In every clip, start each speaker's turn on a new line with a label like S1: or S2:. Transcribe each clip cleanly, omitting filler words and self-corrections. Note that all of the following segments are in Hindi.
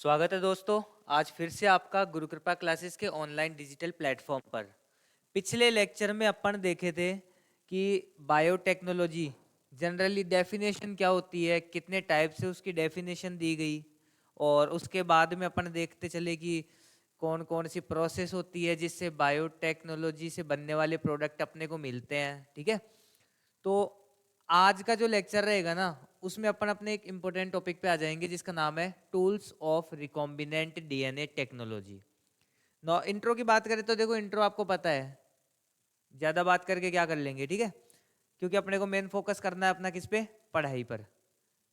S1: स्वागत है दोस्तों। आज फिर से आपका गुरु कृपा क्लासेस के ऑनलाइन डिजिटल प्लेटफॉर्म पर। पिछले लेक्चर में अपन देखे थे कि बायोटेक्नोलॉजी जनरली डेफिनेशन क्या होती है, कितने टाइप से उसकी डेफिनेशन दी गई, और उसके बाद में अपन देखते चले कि कौन कौन सी प्रोसेस होती है जिससे बायोटेक्नोलॉजी से बनने वाले प्रोडक्ट अपने को मिलते हैं। ठीक है, तो आज का जो लेक्चर रहेगा ना, उसमें अपन अपने एक इम्पोर्टेंट टॉपिक पे आ जाएंगे जिसका नाम है tools of recombinant DNA technology. नो इंट्रो की बात करें तो देखो, इंट्रो आपको पता है, ज्यादा बात करके क्या कर लेंगे, ठीक है, क्योंकि अपने को मेन फोकस करना है अपना किस पे, पढ़ाई पर,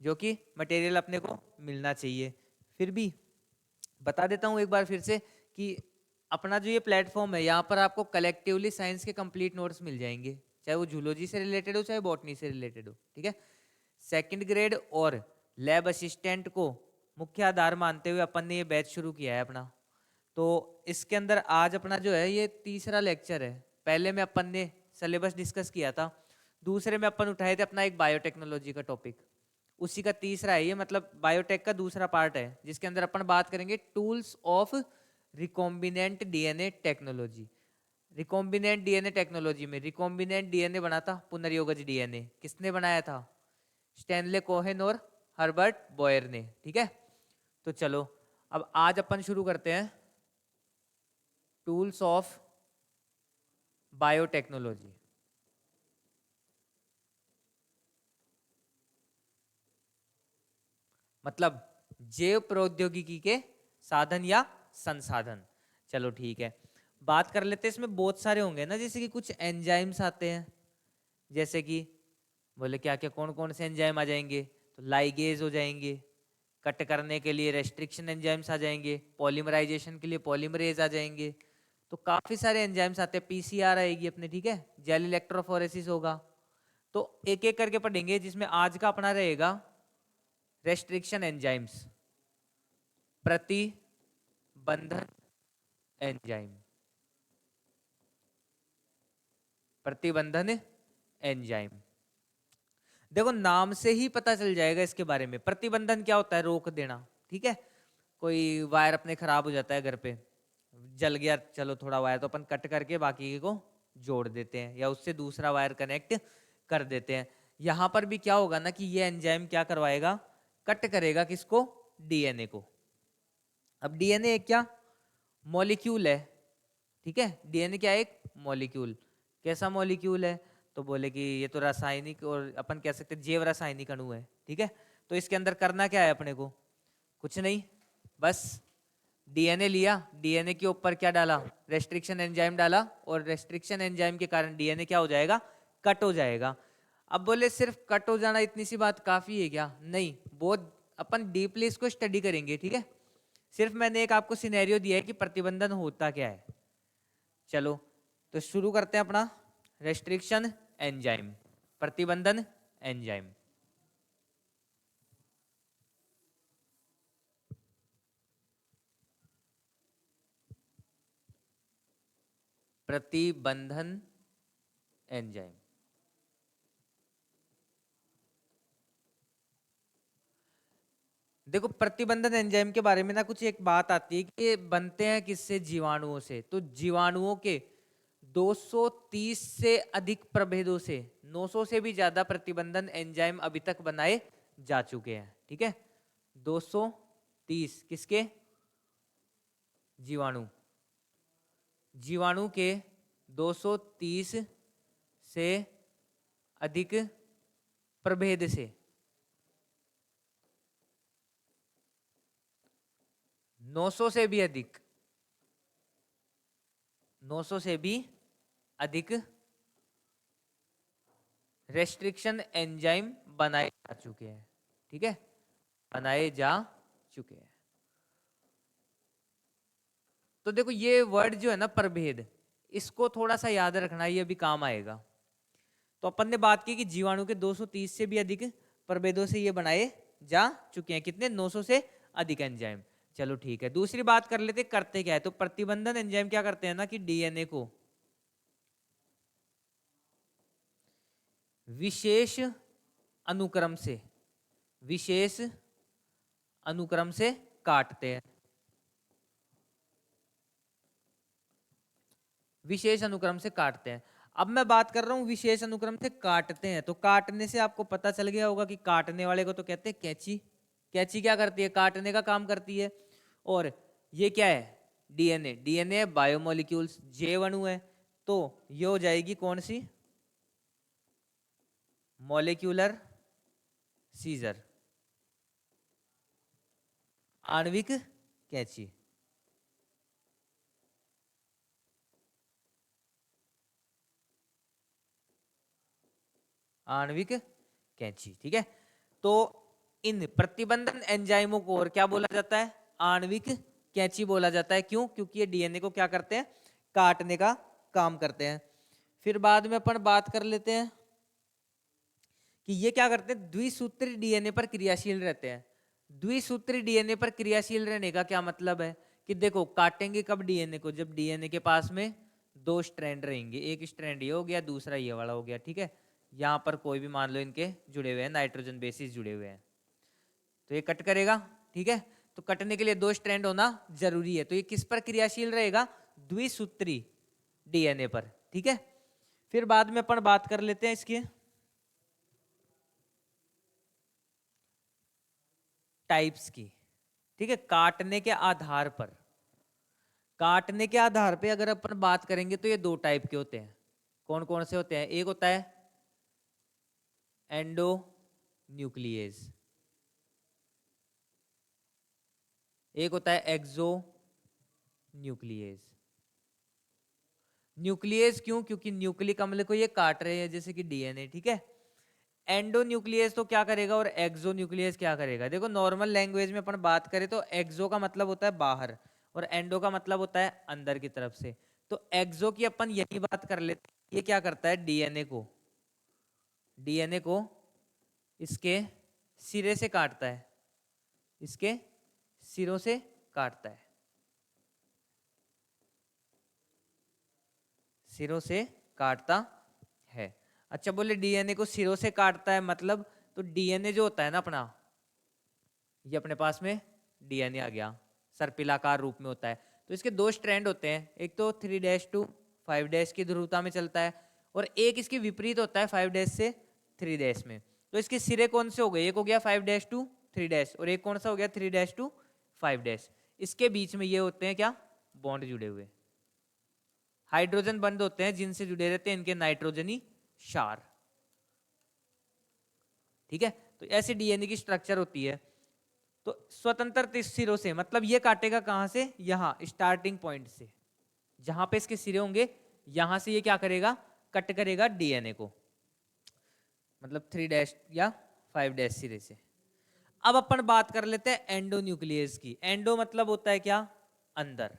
S1: जो कि मटेरियल अपने को मिलना चाहिए। फिर भी बता देता हूँ एक बार फिर से कि अपना जो ये प्लेटफॉर्म है, यहाँ पर आपको कलेक्टिवली साइंस के कंप्लीट नोट्स मिल जाएंगे, चाहे वो जूलॉजी से रिलेटेड हो चाहे बॉटनी से रिलेटेड हो। ठीक है, सेकंड ग्रेड और लैब असिस्टेंट को मुख्य आधार मानते हुए अपन ने ये बैच शुरू किया है अपना। तो इसके अंदर आज अपना जो है ये तीसरा लेक्चर है। पहले में अपन ने सिलेबस डिस्कस किया था, दूसरे में अपन उठाए थे अपना एक बायोटेक्नोलॉजी का टॉपिक, उसी का तीसरा है ये, मतलब बायोटेक का दूसरा पार्ट है जिसके अंदर अपन बात करेंगे tools of recombinant DNA technology. Recombinant DNA technology में रिकॉम्बिनेंट डीएनए बना था, पुनर्योगज डीएनए किसने बनाया था? स्टैनले कोहेन और हर्बर्ट बॉयर ने। ठीक है, तो चलो अब आज अपन शुरू करते हैं टूल्स ऑफ बायोटेक्नोलॉजी। मतलब जैव प्रौद्योगिकी के साधन या संसाधन। चलो ठीक है, बात कर लेते हैं। इसमें बहुत सारे होंगे ना, जैसे कि कुछ एंजाइम्स आते हैं, जैसे कि बोले क्या क्या कौन कौन से एंजाइम आ जाएंगे, तो लाइगेज हो जाएंगे, कट करने के लिए रेस्ट्रिक्शन एंजाइम्स आ जाएंगे, पॉलीमराइजेशन के लिए पॉलीमरेज आ जाएंगे। तो काफी सारे एंजाइम्स आते हैं, पीसीआर आएगी अपने, ठीक है, जेल इलेक्ट्रोफोरेसिस होगा। तो एक एक करके पढ़ेंगे, जिसमें आज का अपना रहेगा रेस्ट्रिक्शन एंजाइम्स, प्रतिबंधन एंजाइम, प्रतिबंधन एंजाइम। देखो नाम से ही पता चल जाएगा इसके बारे में। प्रतिबंधन क्या होता है? रोक देना। ठीक है, कोई वायर अपने खराब हो जाता है घर पे, जल गया, चलो थोड़ा वायर तो अपन कट करके बाकी को जोड़ देते हैं या उससे दूसरा वायर कनेक्ट कर देते हैं। यहां पर भी क्या होगा ना कि ये एंजाइम क्या करवाएगा, कट करेगा किसको? डीएनए को। अब डीएनए एक क्या मॉलिक्यूल है, ठीक है, डीएनए क्या है? एक मॉलिक्यूल। कैसा मॉलिक्यूल है? तो बोले कि ये तो रासायनिक, और अपन कह सकते हैं जैव रासायनिक अणु है। ठीक है, तो इसके अंदर करना क्या है अपने को? कुछ नहीं, बस डीएनए लिया, डीएनए के ऊपर क्या डाला? रेस्ट्रिक्शन एंजाइम डाला, और रेस्ट्रिक्शन एंजाइम के कारण डीएनए क्या हो जाएगा? कट हो जाएगा। अब बोले सिर्फ कट हो जाना इतनी सी बात काफी है क्या? नहीं, बहुत अपन डीपली इसको स्टडी करेंगे। ठीक है, सिर्फ मैंने एक आपको सिनेरियो दिया है कि प्रतिबंधन होता क्या है। चलो तो शुरू करते हैं अपना रेस्ट्रिक्शन एंजाइम, प्रतिबंधन एंजाइम। प्रतिबंधन एंजाइम, देखो प्रतिबंधन एंजाइम के बारे में ना कुछ एक बात आती है कि ये बनते हैं किससे? जीवाणुओं से। तो जीवाणुओं के 230 से अधिक प्रभेदों से 900 से भी ज्यादा प्रतिबंधन एंजाइम अभी तक बनाए जा चुके हैं। ठीक है, 230 किसके? जीवाणु, जीवाणु के 230 से अधिक प्रभेद से 900 से भी अधिक, 900 से भी अधिक रेस्ट्रिक्शन एंजाइम बनाए जा चुके हैं। ठीक है, बनाए जा चुके हैं। तो देखो ये वर्ड जो है ना प्रभेद, इसको थोड़ा सा याद रखना, ये भी काम आएगा। तो अपन ने बात की कि जीवाणु के 230 से भी अधिक प्रभेदों से ये बनाए जा चुके हैं। कितने? 900 से अधिक एंजाइम। चलो ठीक है, दूसरी बात कर लेते, करते क्या है। तो प्रतिबंधन एंजाइम क्या करते हैं ना कि डीएनए को विशेष अनुक्रम से, विशेष अनुक्रम से काटते हैं, विशेष अनुक्रम से काटते हैं। अब मैं बात कर रहा हूं विशेष अनुक्रम से काटते हैं, तो काटने से आपको पता चल गया होगा कि काटने वाले को तो कहते हैं कैंची। कैंची क्या करती है? काटने का काम करती है। और ये क्या है? डीएनए। डीएनए बायोमोलिक्यूल्स, जैव अणु है, तो ये हो जाएगी कौन सी? मॉलिक्यूलर सीजर, आणविक कैंची। आणविक कैंची, ठीक है। तो इन प्रतिबंधन एंजाइमों को और क्या बोला जाता है? आणविक कैंची बोला जाता है। क्यों? क्योंकि ये डीएनए को क्या करते हैं? काटने का काम करते हैं। फिर बाद में अपन बात कर लेते हैं कि ये क्या करते हैं? द्विसूत्री डीएनए पर क्रियाशील रहते हैं। द्विसूत्री डीएनए पर क्रियाशील रहने का क्या मतलब है? कि देखो, काटेंगे कब डीएनए को? जब डीएनए के पास में दो स्ट्रैंड रहेंगे, एक स्ट्रैंड ये हो गया, दूसरा ये वाला हो गया, ठीक है। यहाँ पर कोई भी मान लो इनके जुड़े हुए हैं, नाइट्रोजन बेसिस जुड़े हुए हैं, तो ये कट करेगा, ठीक है। तो कटने के लिए दो स्ट्रैंड होना जरूरी है, तो ये किस पर क्रियाशील रहेगा? द्विसूत्री डीएनए पर, ठीक है। फिर बाद में अपन बात कर लेते हैं इसके टाइप्स की, ठीक है। काटने के आधार पर, काटने के आधार पे अगर अपन बात करेंगे तो ये दो टाइप के होते हैं। कौन कौन से होते हैं? एक होता है एंडो न्यूक्लियस, एक होता है एक्सो न्यूक्लियस। न्यूक्लियस क्यों? क्योंकि न्यूक्लिक अम्ल को ये काट रहे हैं, जैसे कि डीएनए, ठीक है। एंडो न्यूक्लियस तो क्या करेगा और एक्सो न्यूक्लियस क्या करेगा? देखो, नॉर्मल लैंग्वेज में अपन बात करें तो एक्सो का मतलब होता है बाहर और एंडो का मतलब होता है अंदर की तरफ से। तो एक्सो की अपन यही बात कर लेते हैं। ये क्या करता है? डीएनए को इसके सिरे से काटता है, इसके सिरों से काटता है, सिरों से काटता है। अच्छा, बोले डीएनए को सिरों से काटता है मतलब, तो डीएनए जो होता है ना अपना, ये अपने पास में डीएनए आ गया, सर्पिलाकार रूप में होता है। तो इसके दो स्ट्रैंड होते हैं, एक तो 3' to 5' की ध्रुवता में चलता है और एक इसके विपरीत होता है 5' से 3' में। तो इसके सिरे कौन से हो गए? एक हो गया 5' to 3' और एक कौन सा हो गया? 3' to 5'। इसके बीच में ये होते हैं क्या? बॉन्ड जुड़े हुए, हाइड्रोजन बंद होते हैं, जिनसे जुड़े रहते हैं इनके नाइट्रोजनी क्षार, ठीक है। तो ऐसे डीएनए की स्ट्रक्चर होती है। तो स्वतंत्र सिरों से मतलब ये काटेगा कहां से? यहां स्टार्टिंग पॉइंट से, जहां पे इसके सिरे होंगे, यहां से ये क्या करेगा? कट करेगा डीएनए को, मतलब 3' या 5' सिरे से। अब अपन बात कर लेते हैं एंडो न्यूक्लियस की। एंडो मतलब होता है क्या? अंदर,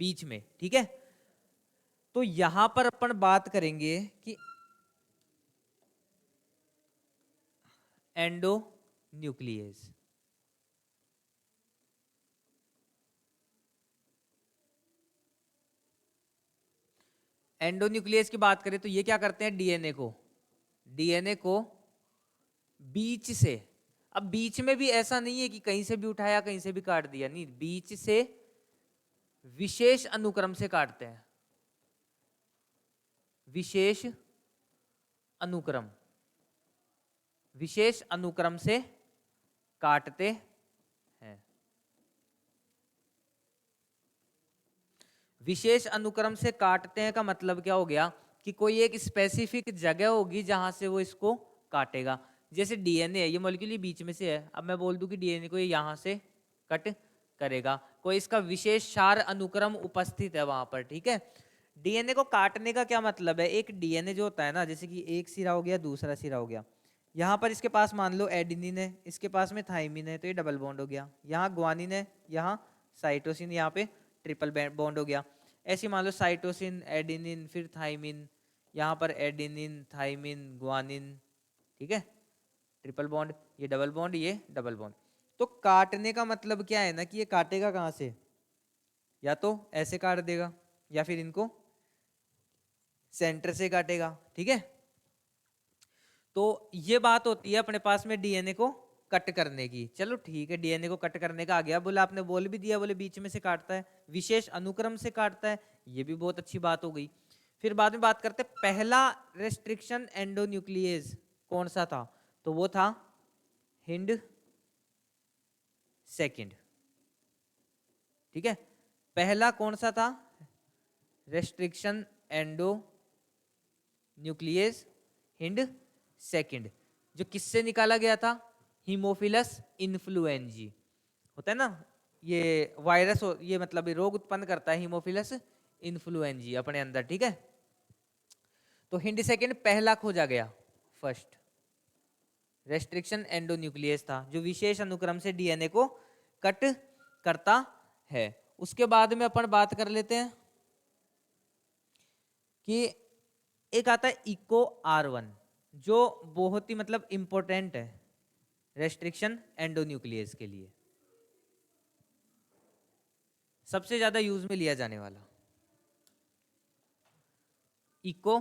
S1: बीच में, ठीक है। तो यहां पर अपन बात करेंगे कि एंडो न्यूक्लियस, एंडोन्यूक्लियस की बात करें तो ये क्या करते हैं? डीएनए को बीच से, अब बीच में भी ऐसा नहीं है कि कहीं से भी उठाया कहीं से भी काट दिया, नहीं, बीच से विशेष अनुक्रम से काटते हैं, विशेष अनुक्रम, विशेष अनुक्रम से काटते हैं। विशेष अनुक्रम से काटते हैं का मतलब क्या हो गया? कि कोई एक स्पेसिफिक जगह होगी जहां से वो इसको काटेगा। जैसे डीएनए है, ये मॉलिक्यूल बीच में से है, अब मैं बोल दूं कि डीएनए को ये यहां से कट करेगा, कोई इसका विशेष क्षार अनुक्रम उपस्थित है वहां पर, ठीक है। डीएनए को काटने का क्या मतलब है? एक डीएनए जो होता है ना, जैसे कि एक सिरा हो गया, दूसरा सिरा हो गया, यहाँ पर इसके पास मान लो एडिनिन है, इसके पास में थाइमिन है, तो ये डबल बॉन्ड हो गया। यहाँ ग्वानिन है, यहाँ साइटोसिन, यहाँ पे ट्रिपल बॉन्ड हो गया। ऐसे मान लो साइटोसिन, एडिनिन, फिर थाइमिन, यहाँ पर एडिनिन, थाइमिन, ग्वानिन, ठीक है, ट्रिपल बॉन्ड, ये डबल बॉन्ड, ये डबल बॉन्ड। तो काटने का मतलब क्या है ना, कि ये काटेगा कहाँ से? या तो ऐसे काट देगा या फिर इनको सेंटर से काटेगा, ठीक है। तो ये बात होती है अपने पास में डीएनए को कट करने की। चलो ठीक है, डीएनए को कट करने का आ गया, बोला आपने बोल भी दिया, बोले बीच में से काटता है, विशेष अनुक्रम से काटता है, ये भी बहुत अच्छी बात हो गई। फिर बाद में बात करते हैं पहला रेस्ट्रिक्शन एंडोन्यूक्लियस कौन सा था, तो वो था हिंड सेकंड। ठीक है, पहला कौन सा था restriction endo nucleus hind second, जो किससे निकाला गया था, हीमोफिलस इन्फ्लुएंजी होता है ना ये वायरस, ये मतलब ये रोग उत्पन्न करता है हीमोफिलस इन्फ्लुएंजी अपने अंदर। ठीक है, तो हिंड सेकंड पहला खोजा गया, फर्स्ट रेस्ट्रिक्शन एंडोन्यूक्लियस था जो विशेष अनुक्रम से डीएनए को कट करता है। उसके बाद में अपन बात कर लेते हैं कि एक आता है इको R1 जो बहुत ही मतलब इंपॉर्टेंट है रेस्ट्रिक्शन एंडोन्यूक्लियस के लिए, सबसे ज्यादा यूज में लिया जाने वाला इको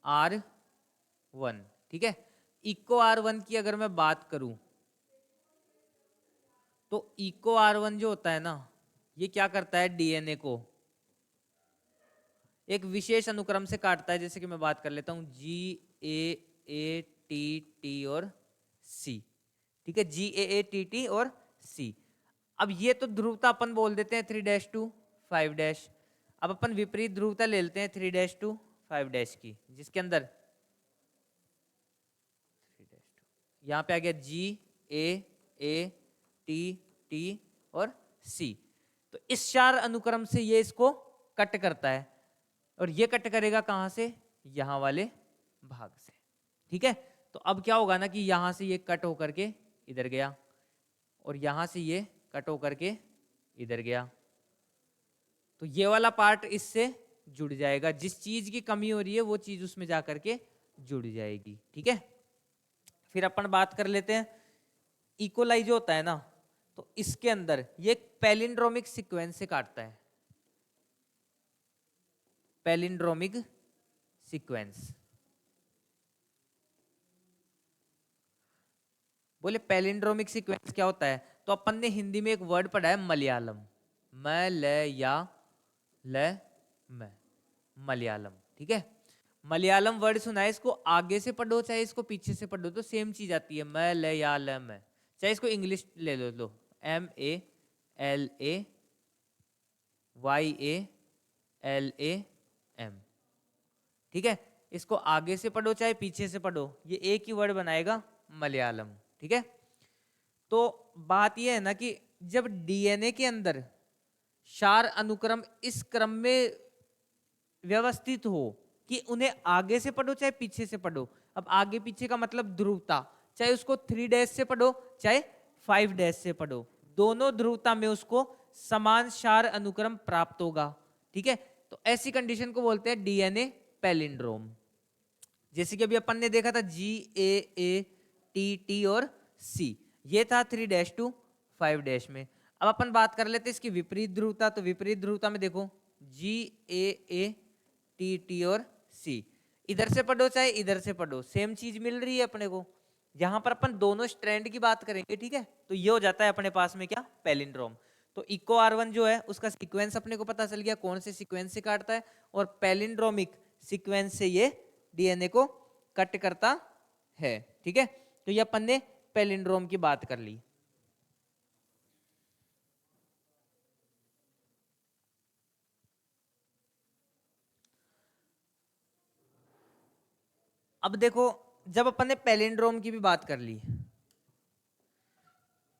S1: R1। ठीक है, इको R1 की अगर मैं बात करूं तो इको R1 जो होता है ना, ये क्या करता है, डीएनए को एक विशेष अनुक्रम से काटता है। जैसे कि मैं बात कर लेता हूं GAATT और C। ठीक है, GAATT और C। अब ये तो ध्रुवता अपन बोल देते हैं 3' to 5'। अब अपन विपरीत ध्रुवता ले लेते हैं 3' to 5' की, जिसके अंदर यहां पे आ गया GAATT और C। तो इस 4 अनुक्रम से ये इसको कट करता है, और ये कट करेगा कहां से, यहां वाले भाग से। ठीक है, तो अब क्या होगा ना कि यहां से ये कट होकर के इधर गया, और यहां से ये कट होकर के इधर गया, तो ये वाला पार्ट इससे जुड़ जाएगा, जिस चीज की कमी हो रही है वो चीज उसमें जाकर के जुड़ जाएगी। ठीक है, फिर अपन बात कर लेते हैं इकोलाई जो होता है ना, तो इसके अंदर ये एक पैलिंड्रोमिक सीक्वेंस से काटता है, पैलिंड्रोमिक सीक्वेंस। बोले पैलिंड्रोमिक सीक्वेंस क्या होता है, तो अपन ने हिंदी में एक वर्ड पढ़ा है मलयालम, मलयालम। ठीक है, मलयालम वर्ड सुना है, इसको आगे से पढ़ो चाहे इसको पीछे से पढ़ो तो सेम चीज आती है, मलयालम। चाहे इसको इंग्लिश ले लो MALAYALAM। ठीक है, इसको आगे से पढ़ो चाहे पीछे से पढ़ो, ये एक ही वर्ड बनाएगा मलयालम। ठीक है, तो बात यह है ना कि जब डीएनए के अंदर 4 अनुक्रम इस क्रम में व्यवस्थित हो कि उन्हें आगे से पढ़ो चाहे पीछे से पढ़ो, अब आगे पीछे का मतलब ध्रुवता, चाहे उसको 3' से पढ़ो चाहे 5' से पढ़ो, दोनों ध्रुवता में उसको समान 4 अनुक्रम प्राप्त होगा। ठीक है, तो ऐसी कंडीशन को बोलते हैं डीएनए पैलिंड्रोम। जैसे कि अभी अपन ने देखा था GAATT और C, ये था 3' to 5' में। अब अपन बात कर लेते हैं इसकी विपरीत ध्रुवता, तो विपरीत ध्रुवता में देखो GAATT और C, इधर से पढ़ो चाहे इधर से पढ़ो सेम चीज मिल रही है अपने को। यहां पर अपन दोनों स्ट्रैंड की बात करेंगे। ठीक है, तो ये हो जाता है अपने पास में क्या, पैलिंड्रोम। तो इको R1 जो है उसका सीक्वेंस अपने को पता चल गया कौन से सीक्वेंस से काटता है, और पैलिंड्रोमिक सीक्वेंस से ये डीएनए को कट करता है। ठीक है, तो ये अपन ने पैलिंड्रोम की बात कर ली। अब देखो, जब अपन ने पैलिंड्रोम की भी बात कर ली,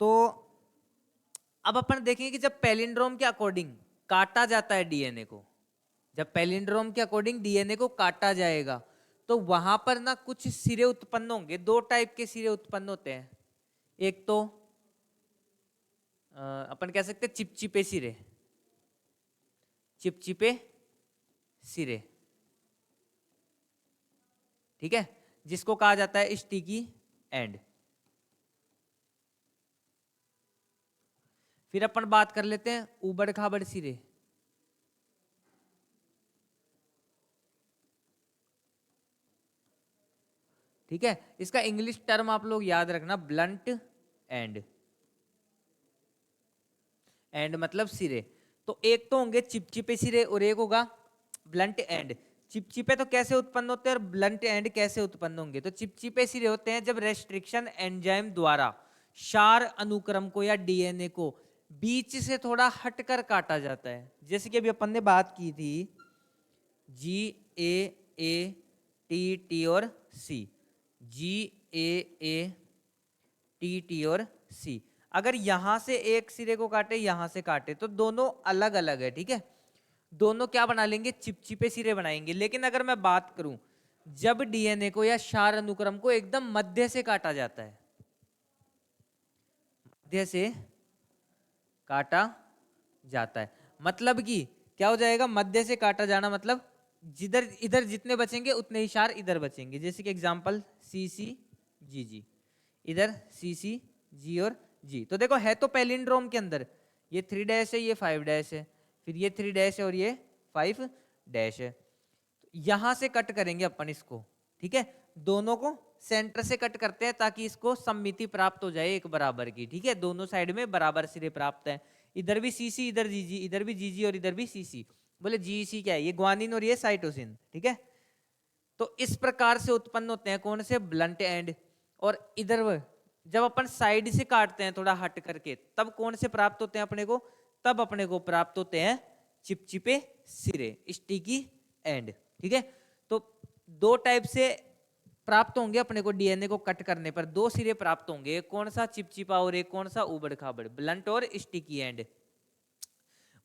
S1: तो अब अपन देखेंगे कि जब पैलिंड्रोम के अकॉर्डिंग काटा जाता है डीएनए को, जब पैलिंड्रोम के अकॉर्डिंग डीएनए को काटा जाएगा, तो वहां पर ना कुछ सिरे उत्पन्न होंगे। 2 टाइप के सिरे उत्पन्न होते हैं, एक तो अपन कह सकते हैं चिपचिपे सिरे, चिपचिपे सिरे। ठीक है, जिसको कहा जाता है स्टिकी एंड। फिर अपन बात कर लेते हैं उबड़ खाबड़ सिरे। ठीक है, इसका इंग्लिश टर्म आप लोग याद रखना, ब्लंट एंड। एंड मतलब सिरे। तो एक तो होंगे चिपचिपे सिरे और एक होगा ब्लंट एंड। चिपचिपे तो कैसे उत्पन्न होते हैं और ब्लंट एंड कैसे उत्पन्न होंगे? तो चिपचिपे सिरे होते हैं जब रेस्ट्रिक्शन एंजाइम द्वारा क्षार अनुक्रम को या डीएनए को बीच से थोड़ा हटकर काटा जाता है। जैसे कि अभी अपन ने बात की थी जी ए टी टी और सी, जी ए टी टी और सी। अगर यहां से एक सिरे को काटे यहां से काटे तो दोनों अलग अलग है, ठीक है, दोनों क्या बना लेंगे? चिपचिपे सिरे बनाएंगे। लेकिन अगर मैं बात करूं जब डीएनए को या क्षार अनुक्रम को एकदम मध्य से काटा जाता है, मध्य से काटा जाता है, मतलब कि क्या हो जाएगा? मध्य से काटा जाना मतलब जिधर इधर जितने बचेंगे उतने ही क्षार इधर बचेंगे। जैसे कि एग्जांपल सी सी जी जी, इधर सी सी जी और जी। तो देखो है तो पैलिंड्रोम के अंदर, ये 3 डैश है, ये 5 डैश है, फिर ये 3 डैश है और ये 5 डैश है। यहां से कट करेंगे अपन इसको, ठीक है, दोनों को सेंटर से कट करते हैं ताकि इसको सममिति प्राप्त हो जाए एक बराबर की, ठीक है, दोनों साइड में बराबर सिरे प्राप्त है। इधर भी सीसी, इधर जीजी, इधर भी जीजी और इधर भी सीसी। बोले जीसी क्या है? ये ग्वानिन और ये साइटोसिन, ठीक है। तो इस प्रकार से उत्पन्न होते हैं कौन से? Blunt and. और इधर जब अपन साइड से काटते हैं थोड़ा हट करके तब कौन से प्राप्त होते हैं अपने को? तब अपने को प्राप्त होते हैं चिपचिपे सिरे, स्टिकी एंड, ठीक है। तो दो टाइप से प्राप्त होंगे अपने को डीएनए को कट करने पर, दो सिरे प्राप्त होंगे, एक कौन सा? चिपचिपा और एक कौन सा? उबड़ खाबड़, ब्लंट और स्टिकी एंड।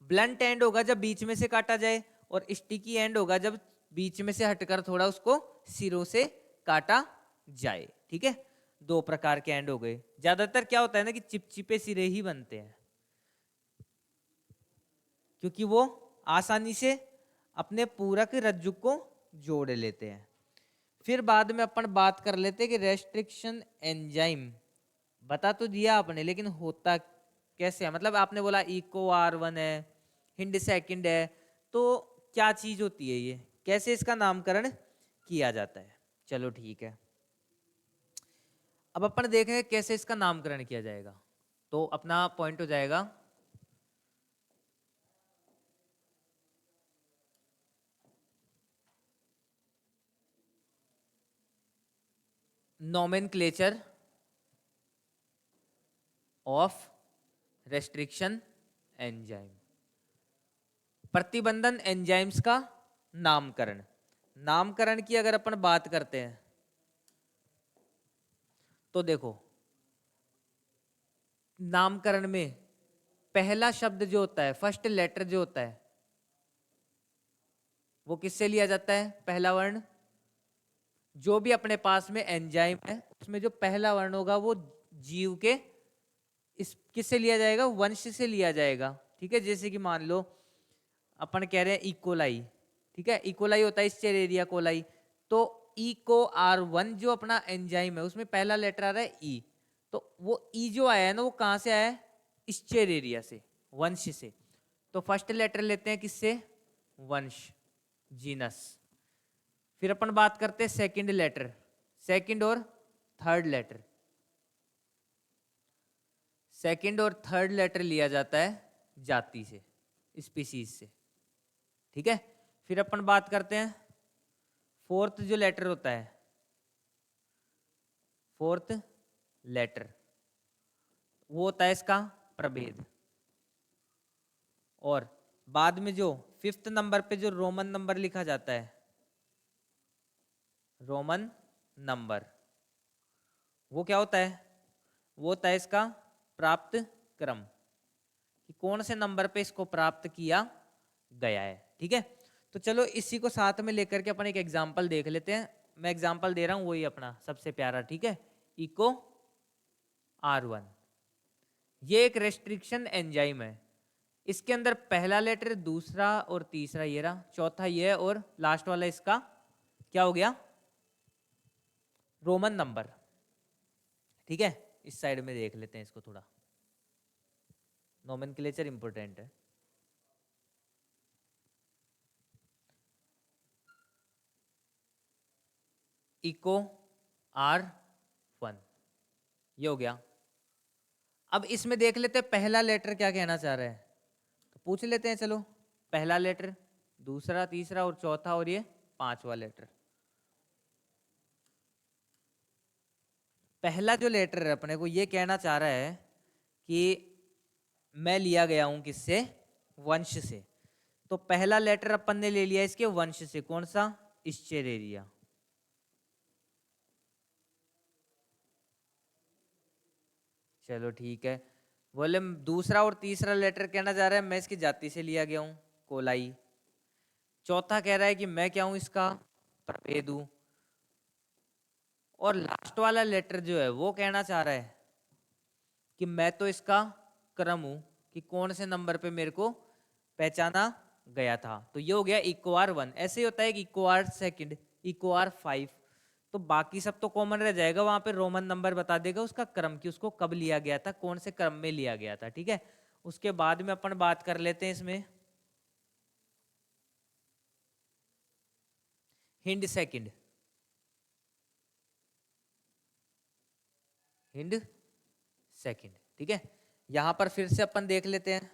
S1: ब्लंट एंड होगा जब बीच में से काटा जाए और स्टिकी एंड होगा जब बीच में से हटकर थोड़ा उसको सिरों से काटा जाए, ठीक है। दो प्रकार के एंड हो गए। ज्यादातर क्या होता है ना कि चिपचिपे सिरे ही बनते हैं क्योंकि वो आसानी से अपने पूरक रज्जु को जोड़ लेते हैं। फिर बाद में अपन बात कर लेते हैं कि रेस्ट्रिक्शन एंजाइम, बता तो दिया आपने लेकिन होता कैसे है? मतलब आपने बोला इको R1 है, हिंड सेकंड है, तो क्या चीज होती है ये, कैसे इसका नामकरण किया जाता है? चलो ठीक है, अब अपन देखेंगे कैसे इसका नामकरण किया जाएगा। तो अपना पॉइंट हो जाएगा नोमेनक्लेचर ऑफ रेस्ट्रिक्शन एंजाइम, प्रतिबंधन एंजाइम्स का नामकरण। नामकरण की अगर अपन बात करते हैं तो देखो नामकरण में पहला शब्द जो होता है, फर्स्ट लेटर जो होता है, वो किससे लिया जाता है? पहला वर्ण। जो भी अपने पास में एंजाइम है उसमें जो पहला वर्ण होगा वो जीव के इस किससे लिया जाएगा? वंश से लिया जाएगा, ठीक है। जैसे कि मान लो अपन कह रहे हैं इकोलाई, ठीक है, इकोलाई होता है स्टेरेरिया कोलाई, तो इको R1 जो अपना एंजाइम है उसमें पहला लेटर आ रहा है ई, तो वो ई जो आया है ना वो कहां से आया है? स्टेरेरिया से, वंश से। तो फर्स्ट लेटर लेते हैं किससे? वंश, जीनस। फिर अपन बात करते हैं सेकंड लेटर, सेकंड और थर्ड लेटर, सेकंड और थर्ड लेटर लिया जाता है जाति से, स्पीसीज से, ठीक है। फिर अपन बात करते हैं फोर्थ जो लेटर होता है, फोर्थ लेटर वो होता है इसका प्रभेद। और बाद में जो फिफ्थ नंबर पे जो रोमन नंबर लिखा जाता है, रोमन नंबर, वो क्या होता है? वो होता है इसका प्राप्त क्रम, कि कौन से नंबर पे इसको प्राप्त किया गया है, ठीक है। तो चलो इसी को साथ में लेकर के अपन एक एग्जांपल देख लेते हैं। मैं एग्जांपल दे रहा हूं वही अपना सबसे प्यारा, ठीक है, इको R1। ये एक रेस्ट्रिक्शन एंजाइम है, इसके अंदर पहला लेटर, दूसरा और तीसरा ये रहा, चौथा ये और लास्ट वाला इसका क्या हो गया? रोमन नंबर, ठीक है। इस साइड में देख लेते हैं इसको थोड़ा, नोमेनक्लेचर इंपॉर्टेंट है। इको R1, ये हो गया। अब इसमें देख लेते हैं पहला लेटर क्या कहना चाह रहा है, तो पूछ लेते हैं। चलो, पहला लेटर, दूसरा, तीसरा और चौथा, और ये पांचवा लेटर। पहला जो लेटर है अपने को ये कहना चाह रहा है कि मैं लिया गया हूं किससे, वंश से। तो पहला लेटर अपन ने ले लिया इसके वंश से, कौन सा, इस्चेरेरिया। चलो ठीक है। बोले दूसरा और तीसरा लेटर कहना चाह रहा है मैं इसकी जाति से लिया गया हूं, कोलाई। चौथा कह रहा है कि मैं क्या हूं, इसका प्रभेद हूं। और लास्ट वाला लेटर जो है वो कहना चाह रहा है कि मैं तो इसका क्रम हूं, कि कौन से नंबर पे मेरे को पहचाना गया था। तो ये हो गया इक्वार 1। ऐसे ही होता है कि इक्वार सेकंड, इक्वार 5। तो बाकी सब तो कॉमन रह जाएगा, वहां पे रोमन नंबर बता देगा उसका क्रम, कि उसको कब लिया गया था, कौन से क्रम में लिया गया था। ठीक है, उसके बाद में अपन बात कर लेते हैं इसमें हिंड सेकंड। हिंड सेकंड, ठीक है। यहां पर फिर से अपन देख लेते हैं।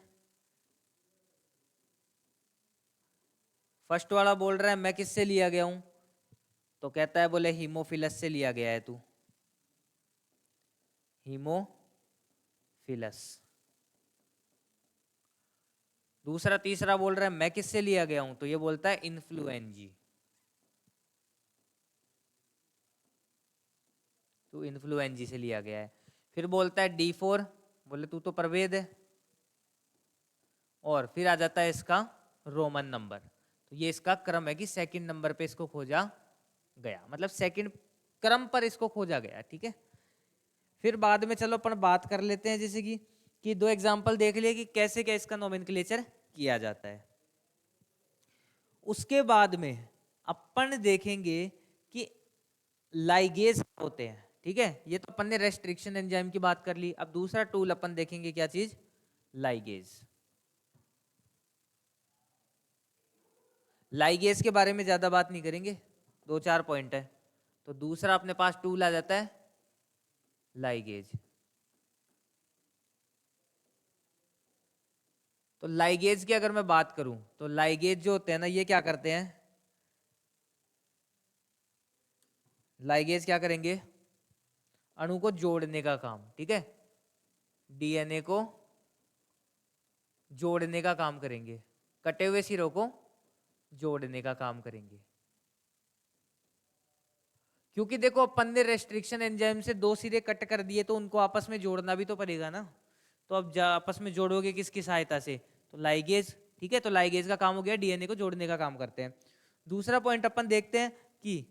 S1: फर्स्ट वाला बोल रहा है मैं किससे लिया गया हूं, तो कहता है बोले हीमोफिलस से लिया गया है तू, हीमोफिलस। दूसरा तीसरा बोल रहा है मैं किससे लिया गया हूं, तो ये बोलता है इन्फ्लुएंजी, तू इन्फ्लुएंजी से लिया गया है। फिर बोलता है D4, बोले तू तो प्रभेद है। और फिर आ जाता है इसका रोमन नंबर। तो ये इसका क्रम है कि सेकंड नंबर पे इसको खोजा गया, मतलब सेकंड क्रम पर इसको खोजा गया। ठीक है, फिर बाद में चलो अपन बात कर लेते हैं, जैसे कि दो एग्जांपल देख लिए कि कैसे क्या इसका नोमेनक्लेचर किया जाता है। उसके बाद में अपन देखेंगे कि लाइगेज होते हैं। ठीक है, ये तो अपन ने रेस्ट्रिक्शन एंजाइम की बात कर ली। अब दूसरा टूल अपन देखेंगे, क्या चीज, लाइगेज। लाइगेज के बारे में ज्यादा बात नहीं करेंगे, दो चार पॉइंट है। तो दूसरा अपने पास टूल आ जाता है लाइगेज। तो लाइगेज की अगर मैं बात करूं, तो लाइगेज जो होते हैं ना, ये क्या करते हैं, लाइगेज क्या करेंगे, अणु को जोड़ने का काम। ठीक है, डीएनए को जोड़ने का काम करेंगे, कटे हुए सिरों को जोड़ने का काम करेंगे। क्योंकि देखो अपन ने रेस्ट्रिक्शन एंजाइम से दो सिरे कट कर दिए, तो उनको आपस में जोड़ना भी तो पड़ेगा ना। तो अब आपस में जोड़ोगे किसकी सहायता से, तो लाइगेज। ठीक है, तो लाइगेज का काम हो गया, डीएनए को जोड़ने का काम करते हैं। दूसरा पॉइंट अपन देखते हैं कि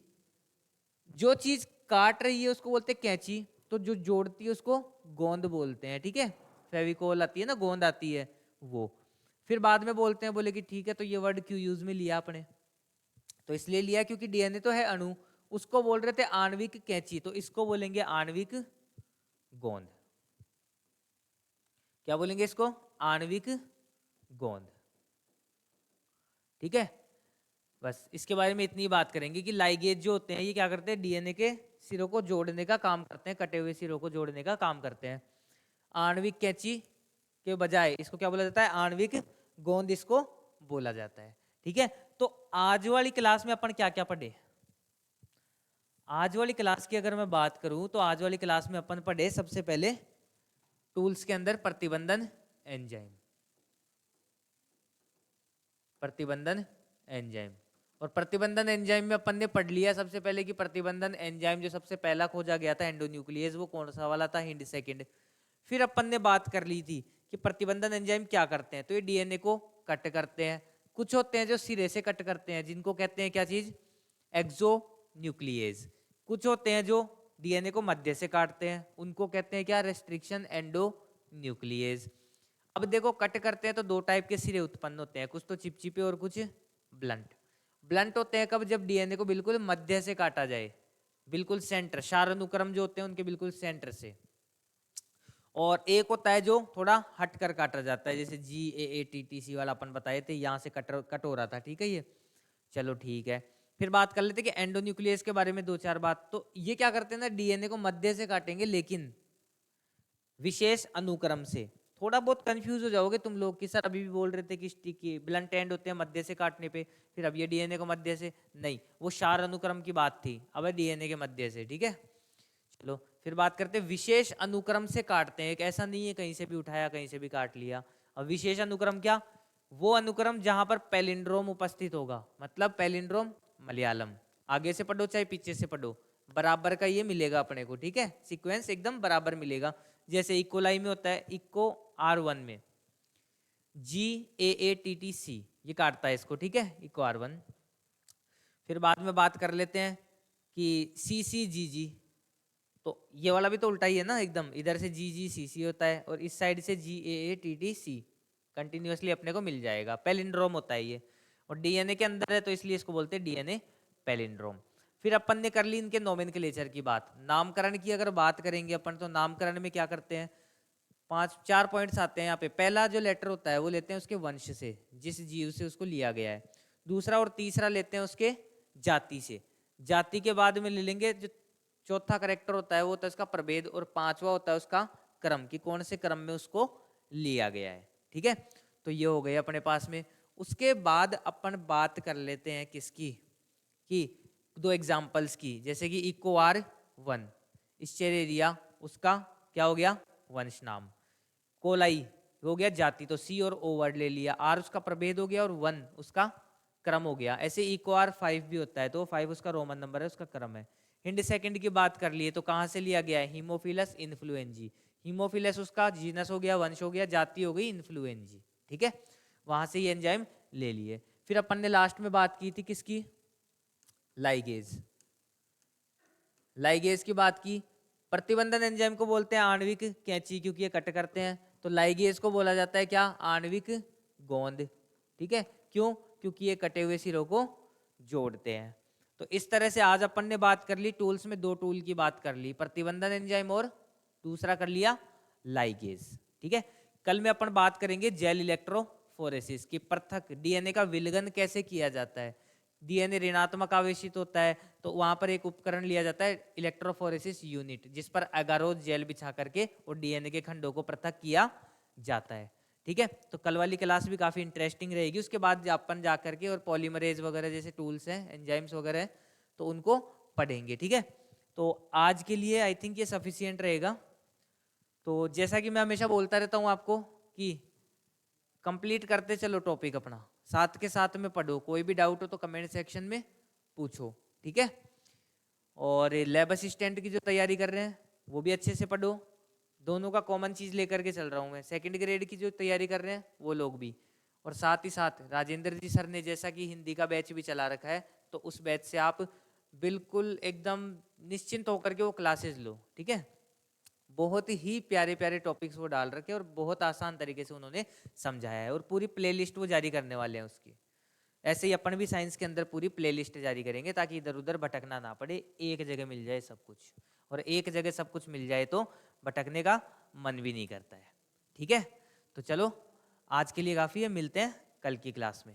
S1: जो चीज काट रही है उसको बोलते हैं कैंची, तो जो जोड़ती है उसको गोंद बोलते हैं। ठीक है, फेविकोल आती है ना, गोंद आती है वो। फिर बाद में बोलते हैं, बोले कि ठीक है, तो ये वर्ड क्यों यूज में लिया आपने, तो इसलिए लिया क्योंकि डीएनए तो है अणु, उसको बोल रहे थे आणविक कैंची, तो इसको बोलेंगे आणविक गोंद। क्या बोलेंगे इसको, आणविक गोंद। ठीक है, बस इसके बारे में इतनी बात करेंगे कि लाइगेज जो होते हैं ये क्या करते हैं, डीएनए के सिरों को जोड़ने का काम करते हैं, कटे हुए सिरों को जोड़ने का काम करते हैं। आणविक कैंची के बजाय इसको क्या बोला जाता है, आणविक गोंद इसको बोला जाता है। ठीक है, तो आज वाली क्लास में अपन क्या क्या पढ़े, आज वाली क्लास की अगर मैं बात करूं, तो आज वाली क्लास में अपन पढ़े सबसे पहले टूल्स के अंदर प्रतिबंधन एंजाइम, प्रतिबंधन एंजाइम। और प्रतिबंधन एंजाइम में अपन ने पढ़ लिया सबसे पहले कि प्रतिबंधन एंजाइम जो सबसे पहला खोजा गया था एंडोन्यूक्लियस, वो कौन सा वाला था, हिंड सेकंड। फिर अपन ने बात कर ली थी कि प्रतिबंधन एंजाइम क्या करते हैं, तो ये डीएनए को कट करते हैं। कुछ होते हैं जो सिरे से कट करते हैं, जिनको कहते हैं क्या चीज, एक्सो न्यूक्लियस। कुछ होते हैं जो डीएनए को मध्य से काटते हैं, उनको कहते हैं क्या, रेस्ट्रिक्शन एंडो न्यूक्लियस। अब देखो कट करते हैं तो दो टाइप के सिरे उत्पन्न होते हैं, कुछ तो चिपचिपे और कुछ ब्लंट। ब्लंट होते हैं कब, जब डीएनए को बिल्कुल मध्य से काटा जाए, बिल्कुल सेंटर, क्षार अनुक्रम जो होते हैं उनके बिल्कुल सेंटर से। और एक होता है जो थोड़ा हट कर काटा जाता है, जैसे GAATTC वाला अपन बताए थे, यहाँ से कट हो रहा था। ठीक है ये, चलो ठीक है। फिर बात कर लेते हैं कि एंडोन्यूक्लियस के बारे में दो चार बात। तो ये क्या करते हैं ना, डीएनए को मध्य से काटेंगे लेकिन विशेष अनुक्रम से। थोड़ा बहुत कंफ्यूज हो जाओगे तुम लोग कि सर अभी भी बोल रहे थे कि स्टिकी ब्लंट एंड होते हैं मध्य से काटने पे, फिर अब ये डीएनए को मध्य से, नहीं वो क्षार अनुक्रम की बात थी, अब है डीएनए के मध्य से। ठीक है, चलो फिर बात करते हैं विशेष अनुक्रम से काटते हैं। एक ऐसा नहीं है कहीं से भी उठाया कहीं से भी काट लिया। अब विशेष अनुक्रम क्या, वो अनुक्रम जहां पर पैलिंड्रोम उपस्थित होगा, मतलब पैलिंड्रोम मलयालम, आगे से पढ़ो चाहे पीछे से पढ़ो बराबर का ये मिलेगा अपने को। ठीक है, सीक्वेंस एकदम बराबर मिलेगा। जैसे इकोलाई में होता है इको R1 में GAATTC, ये काटता है इसको। ठीक है, इको R1। फिर बाद में बात कर लेते हैं कि CCGG, तो ये वाला भी तो उल्टा ही है ना एकदम, इधर से GGCC होता है और इस साइड से GAATTC, कंटिन्यूअसली अपने को मिल जाएगा। पैलिंड्रोम होता है ये, और डीएनए के अंदर है तो इसलिए इसको बोलते हैं डीएनए पैलिंड्रोम। फिर अपन ने कर ली इनके नोमेनक्लेचर की बात। नामकरण की अगर बात करेंगे अपन, तो नामकरण में क्या करते हैं, चार पॉइंट्स आते हैं यहाँ पे। पहला जो लेटर होता है वो लेते हैं उसके वंश से, जिस जीव से उसको लिया गया है। दूसरा और तीसरा लेते हैं उसके जाति से। जाति के बाद में ले लेंगे जो चौथा करेक्टर होता है वो होता है उसका प्रभेद, और पांचवा होता है उसका क्रम, कि कौन से क्रम में उसको लिया गया है। ठीक है, तो ये हो गए अपने पास में। उसके बाद अपन बात कर लेते हैं किसकी, कि दो एग्जाम्पल्स की, जैसे कि इको R1 स्टेरेरिया, उसका क्या हो गया वंश नाम, कोलाई हो गया जाति, तो C और O वर्ड ले लिया, R उसका प्रभेद हो गया और 1 उसका क्रम हो गया। ऐसे इको R5 भी होता है, तो 5 उसका रोमन नंबर है, उसका क्रम है। हिंड सेकंड की बात कर लिए तो कहाँ से लिया गया है, हीमोफिलस इन्फ्लुएंजी। हीमोफिलस उसका जीनस हो गया, वंश हो गया, जाति हो गई इन्फ्लुएंजी। ठीक है, वहां से ये एंजाइम ले लिए। फिर अपन ने लास्ट में बात की थी किसकी, लाइगेज। लाइगेज की बात की, प्रतिबंधन एंजाइम को बोलते हैं आणविक कैंची, क्योंकि ये कट करते हैं। तो लाइगेज को बोला जाता है क्या, आणविक गोंद। ठीक है, क्यों, क्योंकि ये कटे हुए सिरों को जोड़ते हैं। तो इस तरह से आज अपन ने बात कर ली टूल्स में, दो टूल की बात कर ली, प्रतिबंधन एंजाइम और दूसरा कर लिया लाइगेज। ठीक है, कल में अपन बात करेंगे जेल इलेक्ट्रोफोरेसिस की, पृथक डीएनए का विलगन कैसे किया जाता है। डीएनए ऋणात्मक आवेशित होता है तो वहां पर एक उपकरण लिया जाता है इलेक्ट्रोफोरेसिस यूनिट, जिस पर अगारोज जेल बिछा करके और डीएनए के खंडों को पृथक किया जाता है। ठीक है, तो कल वाली क्लास भी काफी इंटरेस्टिंग रहेगी। उसके बाद अपन जा करके और पॉलीमरेज वगैरह जैसे टूल्स हैं, एंजाइम्स वगैरह हैं, तो उनको पढ़ेंगे। ठीक है, तो आज के लिए आई थिंक ये सफिशियंट रहेगा। तो जैसा कि मैं हमेशा बोलता रहता हूँ आपको कि कंप्लीट करते चलो टॉपिक अपना, साथ के साथ में पढ़ो, कोई भी डाउट हो तो कमेंट सेक्शन में पूछो। ठीक है, और लैब असिस्टेंट की जो तैयारी कर रहे हैं वो भी अच्छे से पढ़ो, दोनों का कॉमन चीज लेकर के चल रहा हूँ मैं। सेकंड ग्रेड की जो तैयारी कर रहे हैं वो लोग भी, और साथ ही साथ राजेंद्र जी सर ने जैसा कि हिंदी का बैच भी चला रखा है, तो उस बैच से आप बिल्कुल एकदम निश्चिंत होकर के वो क्लासेस लो। ठीक है, बहुत ही प्यारे प्यारे टॉपिक्स वो डाल रखे हैं और बहुत आसान तरीके से उन्होंने समझाया है, और पूरी प्लेलिस्ट वो जारी करने वाले हैं उसकी। ऐसे ही अपन भी साइंस के अंदर पूरी प्लेलिस्ट जारी करेंगे ताकि इधर उधर भटकना ना पड़े, एक जगह मिल जाए सब कुछ, और एक जगह सब कुछ मिल जाए तो भटकने का मन भी नहीं करता है। ठीक है, तो चलो आज के लिए काफ़ी है, मिलते हैं कल की क्लास में।